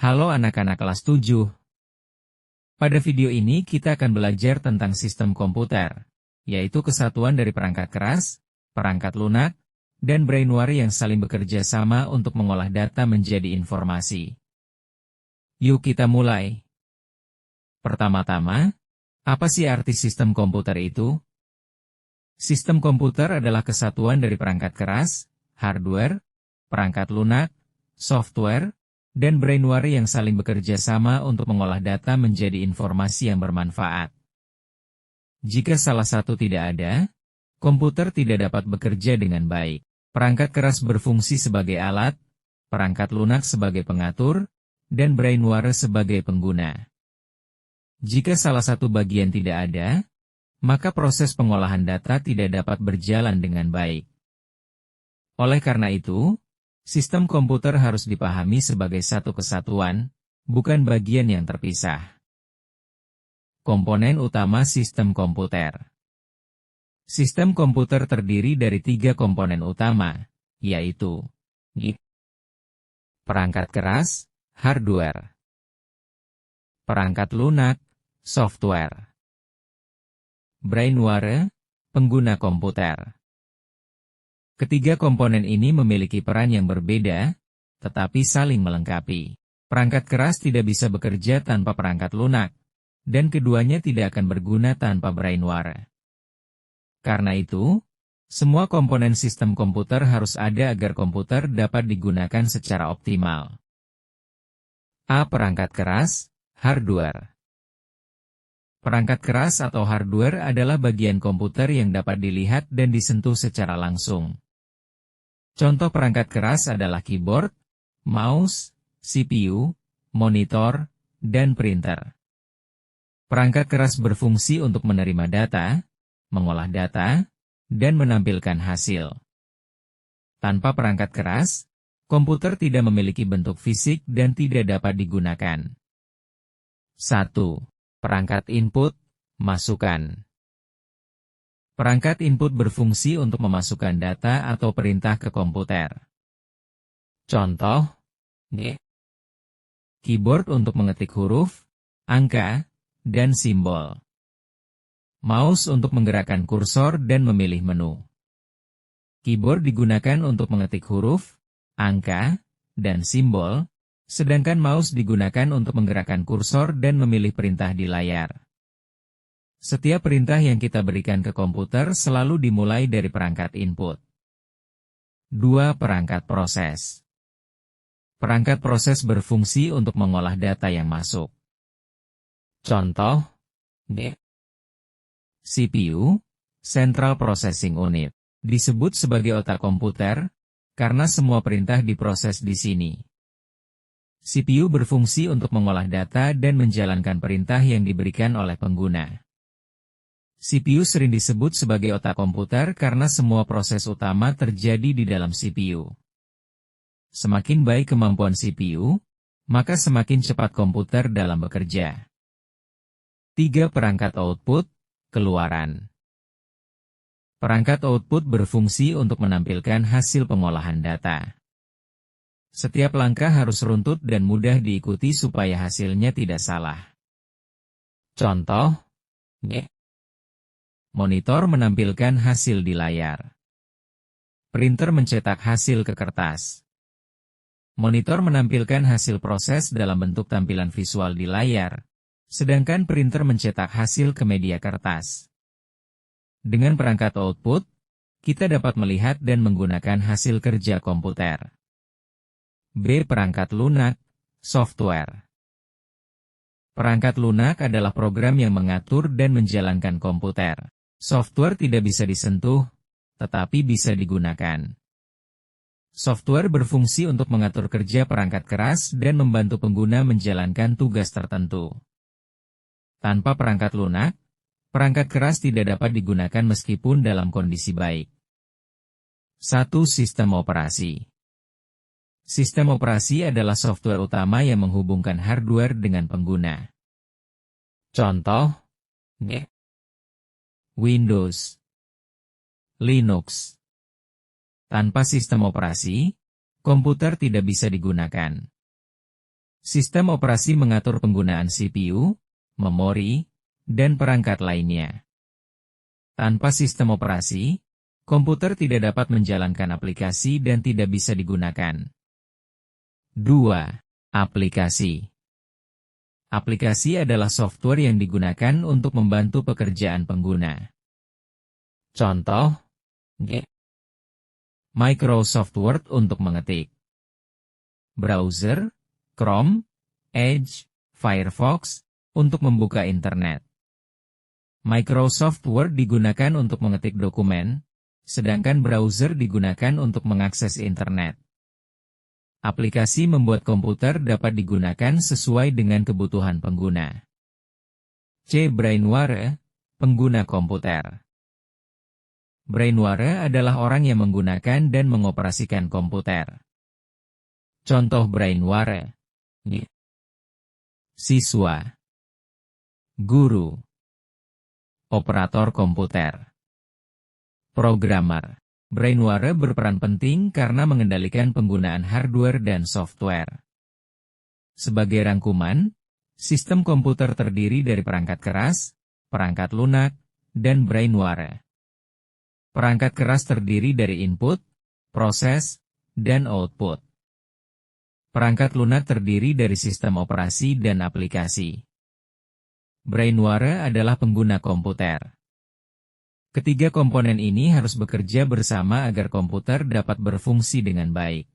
Halo anak-anak kelas 7. Pada video ini kita akan belajar tentang sistem komputer, yaitu kesatuan dari perangkat keras, perangkat lunak, dan brainware yang saling bekerja sama untuk mengolah data menjadi informasi. Yuk kita mulai. Pertama-tama, apa sih arti sistem komputer itu? Sistem komputer adalah kesatuan dari perangkat keras, hardware, perangkat lunak, software, dan brainware yang saling bekerja sama untuk mengolah data menjadi informasi yang bermanfaat. Jika salah satu tidak ada, komputer tidak dapat bekerja dengan baik. Perangkat keras berfungsi sebagai alat, perangkat lunak sebagai pengatur, dan brainware sebagai pengguna. Jika salah satu bagian tidak ada, maka proses pengolahan data tidak dapat berjalan dengan baik. Oleh karena itu, sistem komputer harus dipahami sebagai satu kesatuan, bukan bagian yang terpisah. Komponen utama sistem komputer. Sistem komputer terdiri dari 3 komponen utama, yaitu perangkat keras, hardware, perangkat lunak, software, brainware, pengguna komputer. Ketiga komponen ini memiliki peran yang berbeda, tetapi saling melengkapi. Perangkat keras tidak bisa bekerja tanpa perangkat lunak, dan keduanya tidak akan berguna tanpa brainware. Karena itu, semua komponen sistem komputer harus ada agar komputer dapat digunakan secara optimal. A. Perangkat keras, hardware. Perangkat keras atau hardware adalah bagian komputer yang dapat dilihat dan disentuh secara langsung. Contoh perangkat keras adalah keyboard, mouse, CPU, monitor, dan printer. Perangkat keras berfungsi untuk menerima data, mengolah data, dan menampilkan hasil. Tanpa perangkat keras, komputer tidak memiliki bentuk fisik dan tidak dapat digunakan. 1. Perangkat input, masukan. Perangkat input berfungsi untuk memasukkan data atau perintah ke komputer. Contoh, keyboard untuk mengetik huruf, angka, dan simbol. Mouse untuk menggerakkan kursor dan memilih menu. Keyboard digunakan untuk mengetik huruf, angka, dan simbol, sedangkan mouse digunakan untuk menggerakkan kursor dan memilih perintah di layar. Setiap perintah yang kita berikan ke komputer selalu dimulai dari perangkat input. 2. Perangkat proses. Perangkat proses berfungsi untuk mengolah data yang masuk. Contoh, CPU, Central Processing Unit, disebut sebagai otak komputer, karena semua perintah diproses di sini. CPU berfungsi untuk mengolah data dan menjalankan perintah yang diberikan oleh pengguna. CPU sering disebut sebagai otak komputer karena semua proses utama terjadi di dalam CPU. Semakin baik kemampuan CPU, maka semakin cepat komputer dalam bekerja. 3. Perangkat output, keluaran. Perangkat output berfungsi untuk menampilkan hasil pengolahan data. Setiap langkah harus runtut dan mudah diikuti supaya hasilnya tidak salah. Contoh, monitor menampilkan hasil di layar. Printer mencetak hasil ke kertas. Monitor menampilkan hasil proses dalam bentuk tampilan visual di layar, sedangkan printer mencetak hasil ke media kertas. Dengan perangkat output, kita dapat melihat dan menggunakan hasil kerja komputer. B. Perangkat lunak, software. Perangkat lunak adalah program yang mengatur dan menjalankan komputer. Software tidak bisa disentuh, tetapi bisa digunakan. Software berfungsi untuk mengatur kerja perangkat keras dan membantu pengguna menjalankan tugas tertentu. Tanpa perangkat lunak, perangkat keras tidak dapat digunakan meskipun dalam kondisi baik. 1. Sistem operasi. Sistem operasi adalah software utama yang menghubungkan hardware dengan pengguna. Contoh, Windows, Linux. Tanpa sistem operasi, komputer tidak bisa digunakan. Sistem operasi mengatur penggunaan CPU, memori, dan perangkat lainnya. Tanpa sistem operasi, komputer tidak dapat menjalankan aplikasi dan tidak bisa digunakan. 2. Aplikasi. Aplikasi adalah software yang digunakan untuk membantu pekerjaan pengguna. Contoh, Microsoft Word untuk mengetik. Browser, Chrome, Edge, Firefox, untuk membuka internet. Microsoft Word digunakan untuk mengetik dokumen, sedangkan browser digunakan untuk mengakses internet. Aplikasi membuat komputer dapat digunakan sesuai dengan kebutuhan pengguna. C. Brainware, pengguna komputer. Brainware adalah orang yang menggunakan dan mengoperasikan komputer. Contoh brainware: siswa, guru, operator komputer, programmer. Brainware berperan penting karena mengendalikan penggunaan hardware dan software. Sebagai rangkuman, sistem komputer terdiri dari perangkat keras, perangkat lunak, dan brainware. Perangkat keras terdiri dari input, proses, dan output. Perangkat lunak terdiri dari sistem operasi dan aplikasi. Brainware adalah pengguna komputer. Ketiga komponen ini harus bekerja bersama agar komputer dapat berfungsi dengan baik.